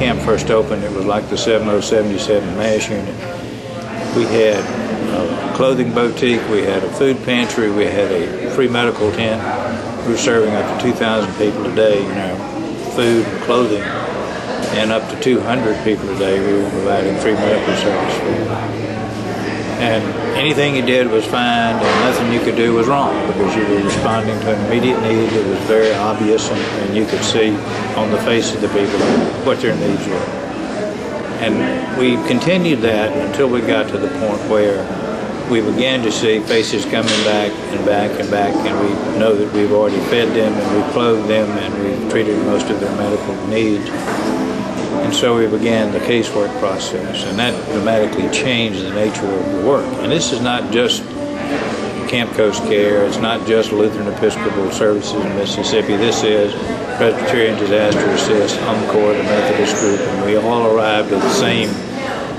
camp first opened, it was like the 7077 MASH unit. We had a clothing boutique, we had a food pantry, we had a free medical tent. We were serving up to 2,000 people a day, food and clothing, and up to 200 people a day we were providing free medical service. And anything you did was fine, and nothing you could do was wrong, because you were responding to an immediate need that was very obvious, and you could see on the face of the people what their needs were. And we continued that until we got to the point where we began to see faces coming back and back and back, and we know that we've already fed them and we've clothed them and we've treated most of their medical needs. And so we began the casework process, and that dramatically changed the nature of the work. And this is not just Camp Coast Care, it's not just Lutheran Episcopal Services in Mississippi. This is Presbyterian Disaster Assist, Encore, the Methodist group, and we all arrived at the same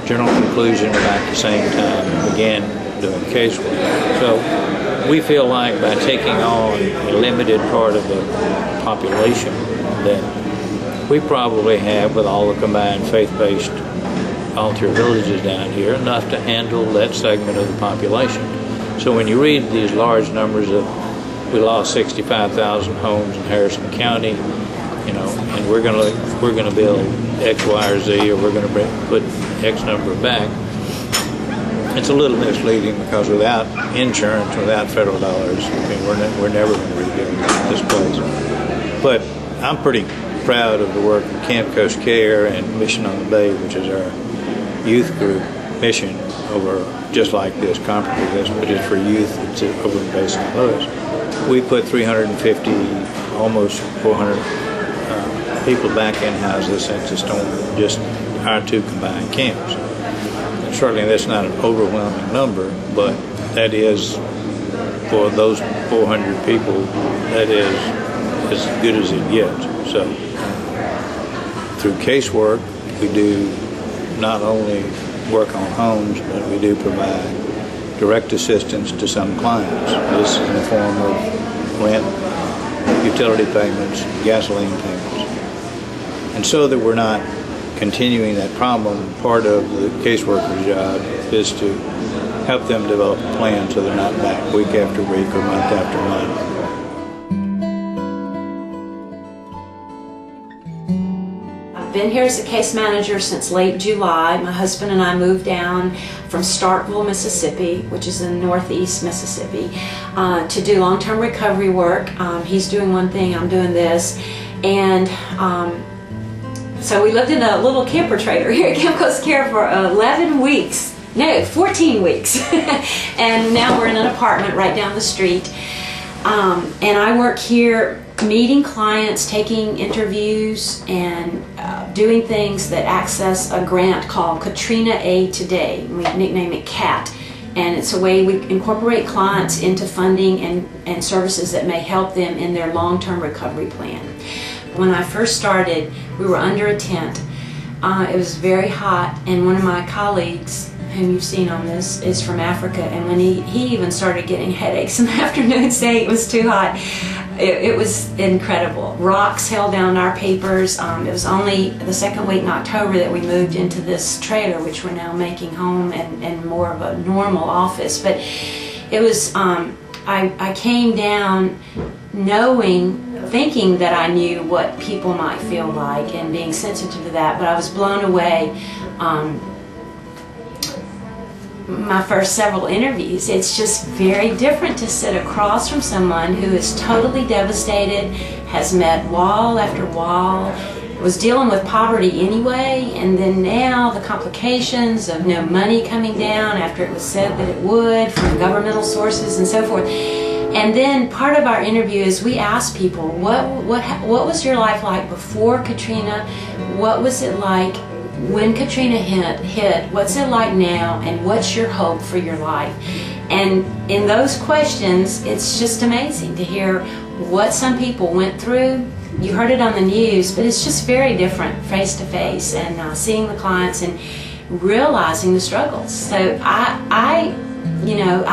general conclusion about the same time and began doing casework. So we feel like by taking on a limited part of the population that we probably have, with all the combined faith-based volunteer villages down here, enough to handle that segment of the population. So when you read these large numbers of, we lost 65,000 homes in Harrison County, and we're going to build X, Y, or Z, or we're going to put X number back, it's a little misleading, because without insurance, without federal dollars, we're never going to rebuild this place. But I'm pretty proud of the work of Camp Coast Care and Mission on the Bay, which is our youth group mission over just like this, comparable to this, but it's for youth. It's over in Bay St. Louis. We put 350, almost 400 people back in houses since the storm, just our two combined camps. And certainly that's not an overwhelming number, but that is, for those 400 people, that is as good as it gets. So through casework, we do not only work on homes, but we do provide direct assistance to some clients. This in the form of rent, utility payments, gasoline payments. And so that we're not continuing that problem, part of the caseworker's job is to help them develop a plan so they're not back week after week or month after month. I've been here as a case manager since late July. My husband and I moved down from Starkville, Mississippi, which is in northeast Mississippi, to do long-term recovery work. He's doing one thing, I'm doing this. And so we lived in a little camper trailer here at Camp Coast Care for 11 weeks. No, 14 weeks. And now we're in an apartment right down the street. And I work here meeting clients, taking interviews, and doing things that access a grant called Katrina A Today. We nickname it CAT. And it's a way we incorporate clients into funding and services that may help them in their long-term recovery plan. When I first started, we were under a tent. It was very hot, and one of my colleagues, whom you've seen on this, is from Africa, and when he even started getting headaches in the afternoon saying it was too hot. It was incredible. Rocks held down our papers. It was only the second week in October that we moved into this trailer, which we're now making home and more of a normal office. But it was, I came down thinking that I knew what people might feel like and being sensitive to that, but I was blown away. My first several interviews, it's just very different to sit across from someone who is totally devastated, has met wall after wall, was dealing with poverty anyway, and then now the complications of no money coming down after it was said that it would from governmental sources and so forth. And then part of our interview is we ask people, what was your life like before Katrina? What was it like when Katrina hit? What's it like now? And what's your hope for your life? And in those questions, it's just amazing to hear what some people went through. You heard it on the news, but it's just very different face to face, and seeing the clients and realizing the struggles. So I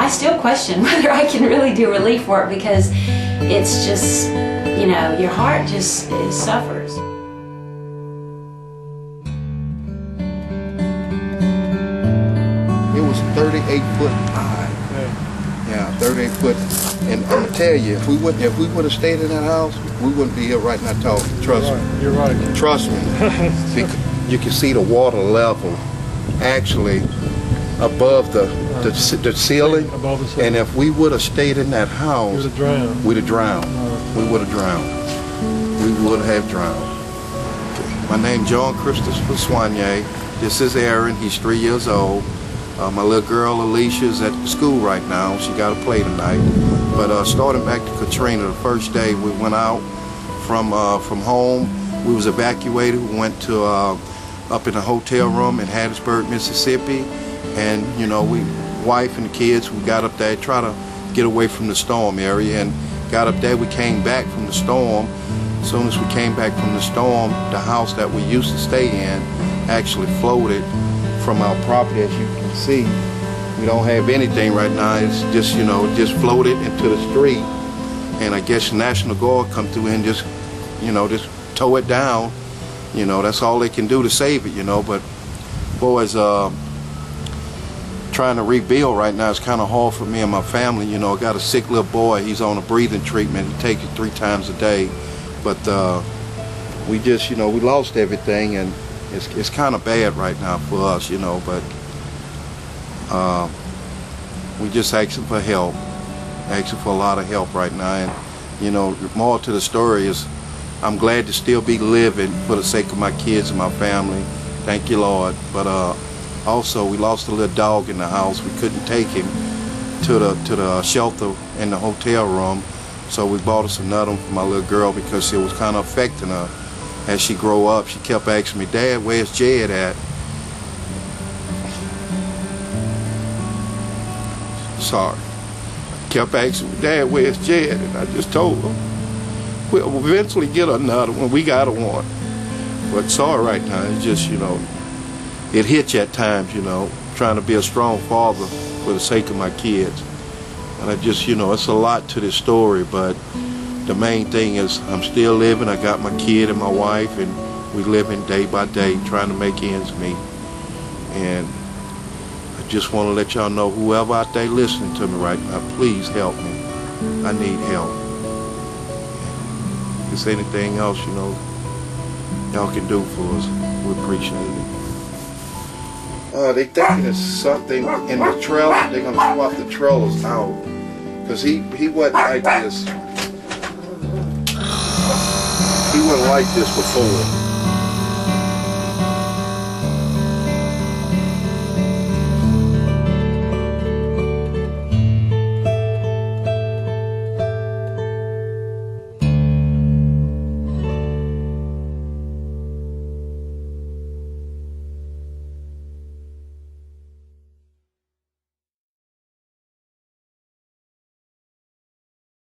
still question whether I can really do relief work, because it's just, your heart just suffers. 38 foot high. Yeah, 38 foot. And I'm gonna tell you, if we would have stayed in that house, we wouldn't be here right now talking. Trust me. You're right. Trust me. You can see the water level actually above the ceiling. Above the ceiling. And if we would have stayed in that house, we'd have drowned. We would have drowned. We would have drowned. My name's John Christopher Soignet. This is Aaron. He's 3 years old. My little girl Alicia's at school right now. She got to play tonight. But starting back to Katrina, the first day we went out from home, we was evacuated. We went to up in a hotel room in Hattiesburg, Mississippi, and you know, wife and the kids, we got up there, try to get away from the storm area, and got up there. We came back from the storm. As soon as we came back from the storm, the house that we used to stay in actually floated from our property. As you can see, we don't have anything right now. It's just, you know, just floated into the street. And I guess the National Guard come through and just, you know, just tow it down. You know, that's all they can do to save it, you know. But boys, trying to rebuild right now is kind of hard for me and my family. You know, I got a sick little boy. He's on a breathing treatment. He takes it 3 times a day. But we just, you know, we lost everything, and it's kind of bad right now for us, you know. But we just asking for help, asking for a lot of help right now. And you know, more to the story is, I'm glad to still be living for the sake of my kids and my family. Thank you, Lord. But also, we lost a little dog in the house. We couldn't take him to the shelter in the hotel room, so we bought us another one for my little girl because it was kind of affecting her. As she grow up, she kept asking me, "Dad, where's Jed at?" Sorry. Kept asking me, "Dad, where's Jed?" And I just told her, we'll eventually get another one. We got one. But sorry right now, it's just, you know, it hits you at times, you know, trying to be a strong father for the sake of my kids. And I just, you know, it's a lot to this story, but the main thing is I'm still living. I got my kid and my wife, and we living day by day, trying to make ends meet. And I just want to let y'all know, whoever out there listening to me right now, please help me. I need help. If there's anything else, you know, y'all can do for us, we appreciate it. They thinking there's something in the trailer. They're gonna swap the trailers out, because he wasn't like this. He wasn't like this before.